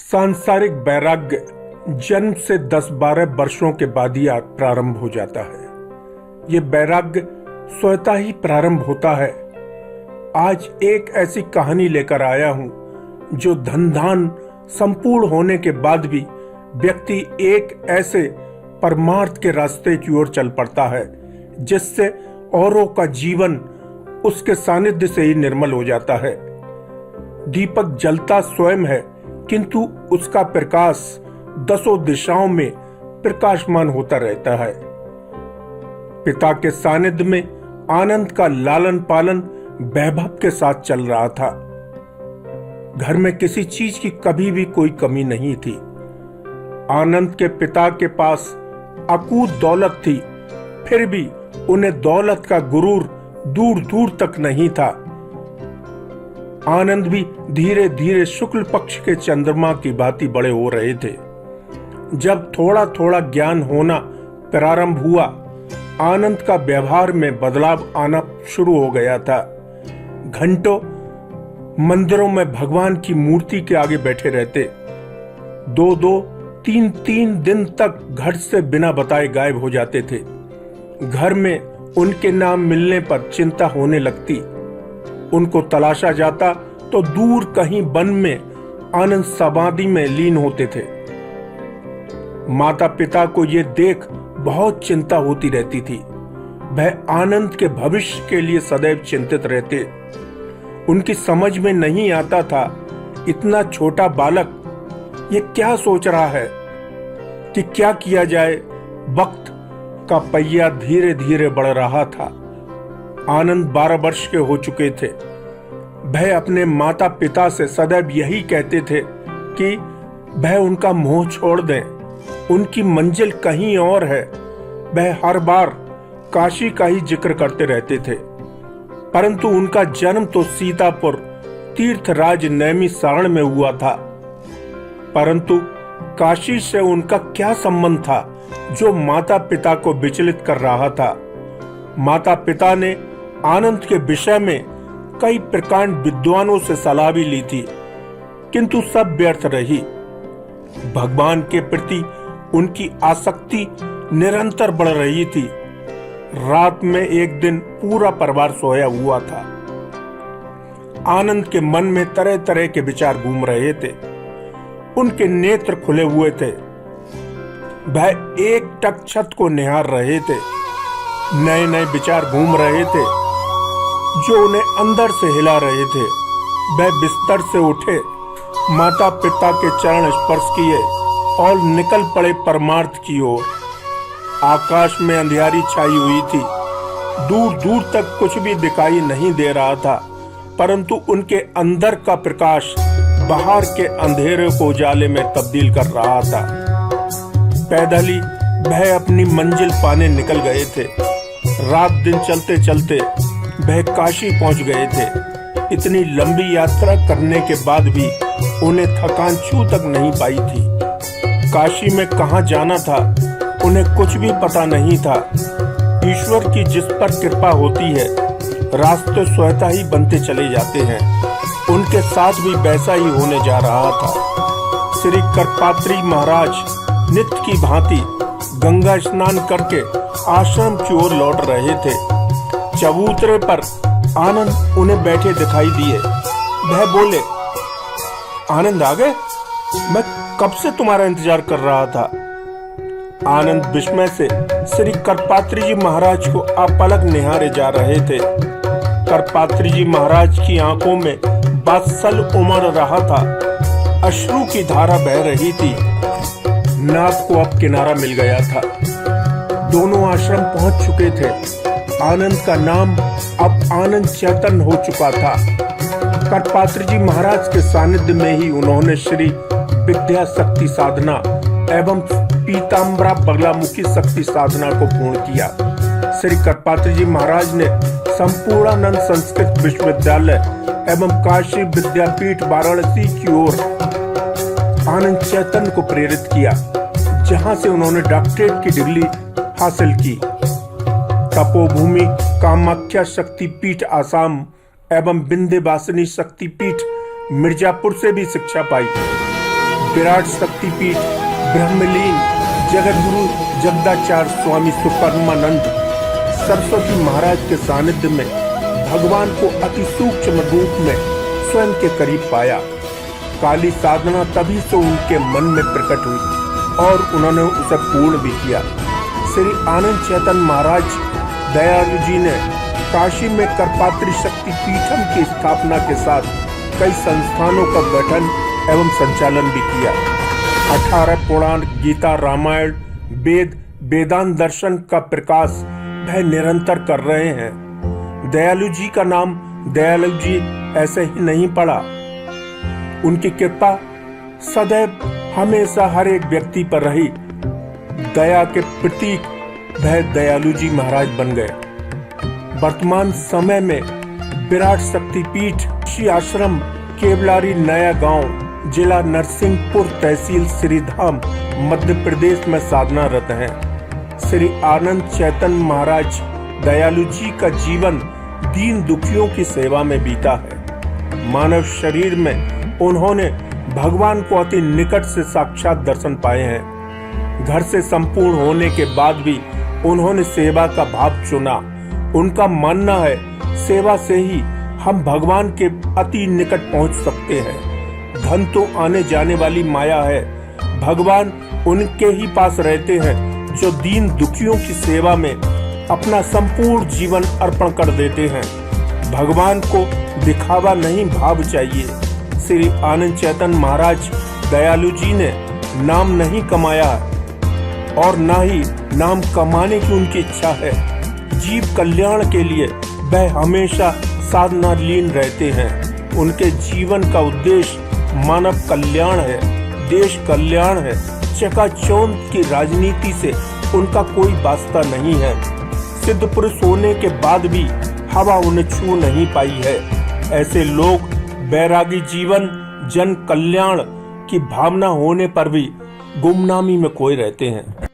सांसारिक वैराग्य जन्म से 10-12 वर्षों के बाद ही प्रारंभ हो जाता है। ये वैराग्य स्वतः ही प्रारंभ होता है। आज एक ऐसी कहानी लेकर आया हूं जो धन धान संपूर्ण होने के बाद भी व्यक्ति एक ऐसे परमार्थ के रास्ते की ओर चल पड़ता है जिससे औरों का जीवन उसके सानिध्य से ही निर्मल हो जाता है। दीपक जलता स्वयं है किंतु उसका प्रकाश 10 दिशाओं में प्रकाशमान होता रहता है। पिता के सानिध्य में आनंद का लालन पालन वैभव के साथ चल रहा था। घर में किसी चीज की कभी भी कोई कमी नहीं थी। आनंद के पिता के पास अकूत दौलत थी, फिर भी उन्हें दौलत का गुरूर दूर दूर तक नहीं था। आनंद भी धीरे धीरे शुक्ल पक्ष के चंद्रमा की भांति बड़े हो रहे थे। जब थोड़ा थोड़ा ज्ञान होना प्रारंभ हुआ, आनंद का व्यवहार में बदलाव आना शुरू हो गया था। घंटों मंदिरों में भगवान की मूर्ति के आगे बैठे रहते, 2-2, 3-3 दिन तक घर से बिना बताए गायब हो जाते थे। घर में उनके नाम मिलने पर चिंता होने लगती। उनको तलाशा जाता तो दूर कहीं वन में आनंद समाधि में लीन होते थे। माता पिता को ये देख बहुत चिंता होती रहती थी। वह आनंद के भविष्य के लिए सदैव चिंतित रहते। उनकी समझ में नहीं आता था इतना छोटा बालक ये क्या सोच रहा है कि क्या किया जाए। वक्त का पहिया धीरे धीरे बढ़ रहा था। आनंद 12 वर्ष के हो चुके थे। वह अपने माता पिता से सदैव यही कहते थे कि वह उनका मोह छोड़ दें, उनकी मंजिल कहीं और है। वह हर बार काशी का ही जिक्र करते रहते थे, परंतु उनका जन्म तो सीतापुर तीर्थराज नैमिषारण्य में हुआ था। परंतु काशी से उनका क्या संबंध था जो माता पिता को विचलित कर रहा था। माता पिता ने आनंद के विषय में कई प्रकांड विद्वानों से सलाह भी ली थी, किंतु सब व्यर्थ रही। भगवान के प्रति उनकी आसक्ति निरंतर बढ़ रही थी। रात में एक दिन पूरा परिवार सोया हुआ था। आनंद के मन में तरह तरह के विचार घूम रहे थे। उनके नेत्र खुले हुए थे। वह एक टक छत को निहार रहे थे। नए नए विचार घूम रहे थे जो उन्हें अंदर से हिला रहे थे। वह बिस्तर से उठे, माता पिता के चरण स्पर्श किए और निकल पड़े परमार्थ की ओर। आकाश में अंधियारी छाई हुई थी। दूर दूर तक कुछ भी दिखाई नहीं दे रहा था, परंतु उनके अंदर का प्रकाश बाहर के अंधेरे को उजाले में तब्दील कर रहा था। पैदल ही वह अपनी मंजिल पाने निकल गए थे। रात दिन चलते चलते वह काशी पहुंच गए थे। इतनी लंबी यात्रा करने के बाद भी उन्हें थकान छू तक नहीं पाई थी। काशी में कहां जाना था उन्हें कुछ भी पता नहीं था। ईश्वर की जिस पर कृपा होती है, रास्ते स्वतः ही बनते चले जाते हैं। उनके साथ भी वैसा ही होने जा रहा था। श्री करपात्री महाराज नित्य की भांति गंगा स्नान करके आश्रम की ओर लौट रहे थे। चबूतरे पर आनंद उन्हें बैठे दिखाई दिए। वह बोले, आनंद आ गए? मैं कब से तुम्हारा इंतजार कर रहा था। आनंद विस्मय से श्री करपात्री जी महाराज को अपलक निहारे जा रहे थे। करपात्री जी महाराज की आंखों में बात्सल उमड़ रहा था। अश्रु की धारा बह रही थी। नाव को अब किनारा मिल गया था। दोनों आश्रम पहुंच चुके थे। आनंद का नाम अब आनंद चैतन्य हो चुका था। करपात्री जी महाराज के सानिध्य में ही उन्होंने श्री विद्या शक्ति साधना एवं पीताम्बरा बगलामुखी शक्ति साधना को पूर्ण किया। श्री करपात्री जी महाराज ने संपूर्णानंद संस्कृत विश्वविद्यालय एवं काशी विद्यापीठ वाराणसी की ओर आनंद चैतन्य को प्रेरित किया, जहां से उन्होंने डॉक्टरेट की डिग्री हासिल की। तपोभूमि कामाख्या शक्तिपीठ आसाम एवं विंध्यवासिनी शक्तिपीठ मिर्जापुर से भी शिक्षा पाई। विराट शक्तिपीठ ब्रह्मलीन जगतगुरु जगदाचार्य स्वामी सुपरमानंद सरस्वती महाराज के सानिध्य में भगवान को अति सूक्ष्म रूप में स्वयं के करीब पाया। काली साधना तभी से उनके मन में प्रकट हुई और उन्होंने उसे पूर्ण भी किया। श्री आनंद चैतन्य महाराज दयालु जी ने काशी में करपात्री शक्ति पीठम की स्थापना के साथ कई संस्थानों का गठन एवं संचालन भी किया। 18 पुराण, गीता, रामायण, वेद, वेदांत दर्शन का प्रकाश वह निरंतर कर रहे हैं। दयालु जी का नाम दयालु जी ऐसे ही नहीं पड़ा, उनकी कृपा सदैव हमेशा हर एक व्यक्ति पर रही। दया के प्रतीक वह दयालु जी महाराज बन गए। वर्तमान समय में विराट शक्तिपीठ श्री आश्रम केवलारी नया गांव, जिला नरसिंहपुर, तहसील श्रीधाम, मध्य प्रदेश में साधनारत हैं। श्री आनंद चैतन्य महाराज दयालु जी का जीवन दीन दुखियों की सेवा में बीता है। मानव शरीर में उन्होंने भगवान को अति निकट से साक्षात दर्शन पाए हैं। घर से संपूर्ण होने के बाद भी उन्होंने सेवा का भाव चुना। उनका मानना है सेवा से ही हम भगवान के अति निकट पहुंच सकते हैं। धन तो आने जाने वाली माया है, भगवान उनके ही पास रहते हैं जो दीन दुखियों की सेवा में अपना संपूर्ण जीवन अर्पण कर देते हैं। भगवान को दिखावा नहीं, भाव चाहिए। श्री आनंद चैतन्य महाराज दयालु जी ने नाम नहीं कमाया और ना ही नाम कमाने की उनकी इच्छा है। जीव कल्याण के लिए वह हमेशा साधना लीन रहते हैं। उनके जीवन का उद्देश्य मानव कल्याण है, देश कल्याण है। चकाचौंध की राजनीति से उनका कोई वास्ता नहीं है। सिद्ध पुरुष होने के बाद भी हवा उन्हें छू नहीं पाई है। ऐसे लोग बैरागी जीवन, जन कल्याण की भावना होने पर भी गुमनामी में खोए रहते हैं।